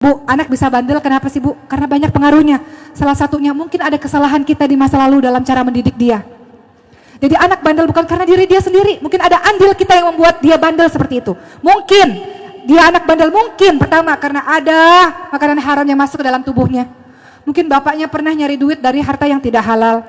Bu, anak bisa bandel kenapa sih Bu? Karena banyak pengaruhnya. Salah satunya mungkin ada kesalahan kita di masa lalu dalam cara mendidik dia. Jadi anak bandel bukan karena diri dia sendiri. Mungkin ada andil kita yang membuat dia bandel seperti itu. Mungkin dia anak bandel mungkin pertama karena ada makanan haram yang masuk ke dalam tubuhnya. Mungkin bapaknya pernah nyari duit dari harta yang tidak halal.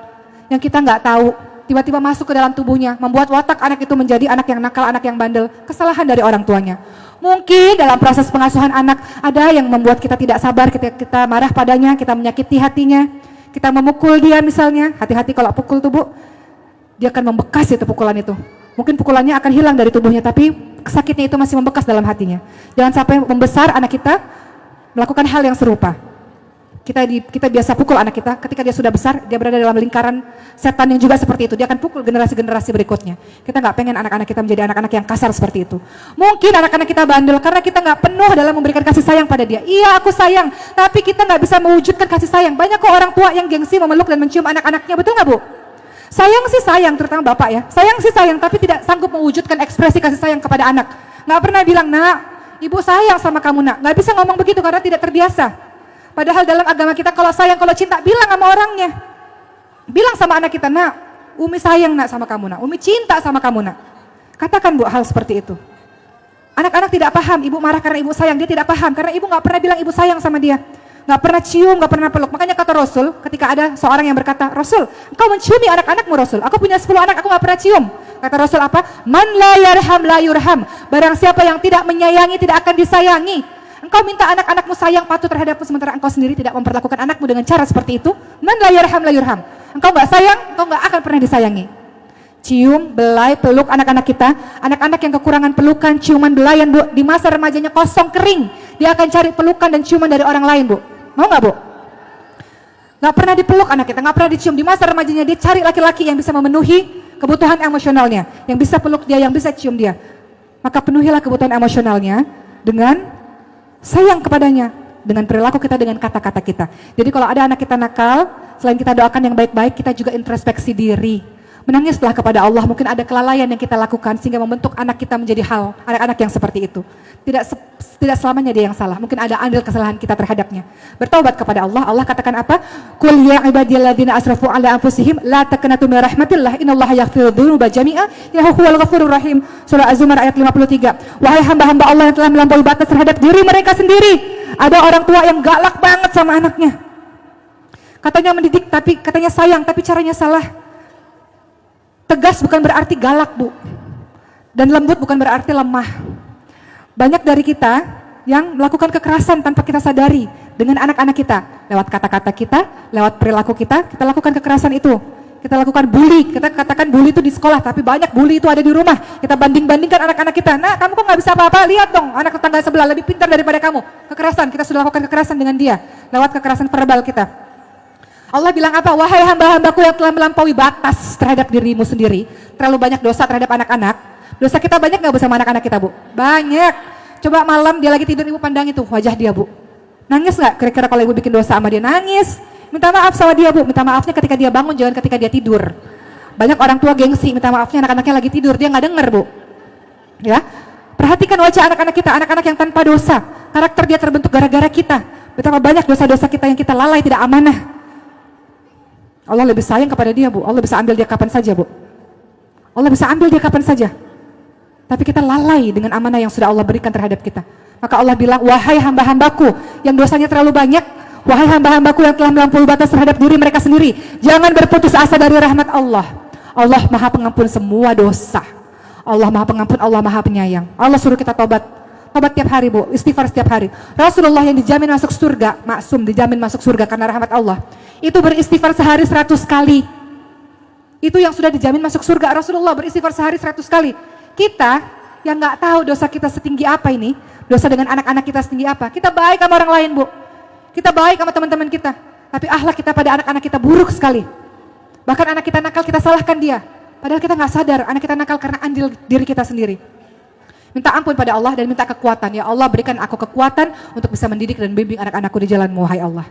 Yang kita nggak tahu. Tiba-tiba masuk ke dalam tubuhnya. Membuat watak anak itu menjadi anak yang nakal, anak yang bandel. Kesalahan dari orang tuanya. Mungkin dalam proses pengasuhan anak ada yang membuat kita tidak sabar, kita marah padanya, kita menyakiti hatinya, kita memukul dia misalnya. Hati-hati kalau pukul tuh Bu, dia akan membekas itu pukulan itu. Mungkin pukulannya akan hilang dari tubuhnya, tapi sakitnya itu masih membekas dalam hatinya. Jangan sampai membesar anak kita melakukan hal yang serupa. Kita biasa pukul anak kita, ketika dia sudah besar, dia berada dalam lingkaran setan yang juga seperti itu. Dia akan pukul generasi-generasi berikutnya. Kita nggak pengen anak-anak kita menjadi anak-anak yang kasar seperti itu. Mungkin anak-anak kita bandel karena kita nggak penuh dalam memberikan kasih sayang pada dia. Iya, aku sayang, tapi kita nggak bisa mewujudkan kasih sayang. Banyak kok orang tua yang gengsi memeluk dan mencium anak-anaknya, betul nggak Bu? Sayang sih sayang, terutama bapak ya. Sayang sih sayang, tapi tidak sanggup mewujudkan ekspresi kasih sayang kepada anak. Nggak pernah bilang, nak, ibu sayang sama kamu nak. Nggak bisa ngomong begitu karena tidak terbiasa. Padahal dalam agama kita kalau sayang, kalau cinta, bilang sama orangnya. Bilang sama anak kita, nak, Umi sayang nak sama kamu nak, Umi cinta sama kamu nak. Katakan Bu hal seperti itu. Anak-anak tidak paham, ibu marah karena ibu sayang, dia tidak paham karena ibu nggak pernah bilang ibu sayang sama dia. Nggak pernah cium, nggak pernah peluk. Makanya kata Rasul, ketika ada seorang yang berkata, Rasul, engkau menciumi anak-anakmu Rasul. Aku punya 10 anak, aku nggak pernah cium. Kata Rasul apa? Man la yarham la yurham. Barang siapa yang tidak menyayangi tidak akan disayangi. Engkau minta anak-anakmu sayang patuh terhadapmu sementara engkau sendiri tidak memperlakukan anakmu dengan cara seperti itu. Man la yarham la yurham. Engkau nggak sayang, engkau nggak akan pernah disayangi. Cium, belai, peluk anak-anak kita. Anak-anak yang kekurangan pelukan, ciuman, belayan Bu, di masa remajanya kosong kering, dia akan cari pelukan dan ciuman dari orang lain Bu. Mau nggak Bu? Nggak pernah dipeluk anak kita, nggak pernah dicium. Di masa remajanya dia cari laki-laki yang bisa memenuhi kebutuhan emosionalnya, yang bisa peluk dia, yang bisa cium dia. Maka penuhilah kebutuhan emosionalnya dengan sayang kepadanya, dengan perilaku kita, dengan kata-kata kita. Jadi kalau ada anak kita nakal, selain kita doakan yang baik-baik, kita juga introspeksi diri. Menangislah kepada Allah, mungkin ada kelalaian yang kita lakukan sehingga membentuk anak kita menjadi anak-anak yang seperti itu. Tidak selamanya dia yang salah, mungkin ada andil kesalahan kita terhadapnya. Bertaubat kepada Allah. Allah katakan apa? Qul ya ibadiyalladzina asrafu ala anfusihim la taqnatu min rahmatillah innallaha yaghfiru dzunuba jami'a innahu huwal ghafurur rahim. Surah Az-Zumar ayat 53. Wahai hamba-hamba Allah yang telah melampaui batas terhadap diri mereka sendiri. Ada orang tua yang galak banget sama anaknya. Katanya mendidik tapi katanya sayang tapi caranya salah. Tegas bukan berarti galak Bu. Dan lembut bukan berarti lemah. Banyak dari kita yang melakukan kekerasan tanpa kita sadari dengan anak-anak kita. Lewat kata-kata kita, lewat perilaku kita lakukan kekerasan itu. Kita lakukan bully, kita katakan bully itu di sekolah, tapi banyak bully itu ada di rumah. Kita banding-bandingkan anak-anak kita. Nah, kamu kok nggak bisa apa-apa? Lihat dong, anak tetangga sebelah lebih pintar daripada kamu. Kekerasan, kita sudah lakukan kekerasan dengan dia. Lewat kekerasan verbal kita. Allah bilang apa? Wahai hamba-hambaku yang telah melampaui batas terhadap dirimu sendiri. Terlalu banyak dosa terhadap anak-anak. Dosa kita banyak nggak bersama anak-anak kita Bu? Banyak. Coba malam dia lagi tidur, ibu pandang itu wajah dia Bu. Nangis nggak? Kira-kira kalau ibu bikin dosa sama dia? Nangis. Minta maaf sama dia Bu. Minta maafnya ketika dia bangun, jangan ketika dia tidur. Banyak orang tua gengsi, minta maafnya anak-anaknya lagi tidur, dia nggak denger Bu. Ya, perhatikan wajah anak-anak kita, anak-anak yang tanpa dosa. Karakter dia terbentuk gara-gara kita. Betapa banyak dosa-dosa kita yang kita lalai, tidak amanah. Allah lebih sayang kepada dia Bu. Allah bisa ambil dia kapan saja Bu. Allah bisa ambil dia kapan saja. Tapi kita lalai dengan amanah yang sudah Allah berikan terhadap kita. Maka Allah bilang, wahai hamba-hambaku yang dosanya terlalu banyak, wahai hamba-hambaku yang telah melampaui batas terhadap diri mereka sendiri, jangan berputus asa dari rahmat Allah. Allah Maha Pengampun semua dosa. Allah Maha Pengampun, Allah Maha Penyayang. Allah suruh kita tobat. Tobat tiap hari Bu, istighfar setiap hari. Rasulullah yang dijamin masuk surga, maksum dijamin masuk surga karena rahmat Allah. Itu beristighfar sehari 100 kali. Itu yang sudah dijamin masuk surga. Rasulullah beristighfar sehari 100 kali. Kita yang nggak tahu dosa kita setinggi apa ini, dosa dengan anak-anak kita setinggi apa. Kita baik sama orang lain Bu. Kita baik sama teman-teman kita. Tapi akhlak kita pada anak-anak kita buruk sekali. Bahkan anak kita nakal kita salahkan dia. Padahal kita nggak sadar anak kita nakal karena andil diri kita sendiri. Minta ampun pada Allah dan minta kekuatan. Ya Allah berikan aku kekuatan untuk bisa mendidik dan bimbing anak-anakku di jalan-Mu, wahai Allah.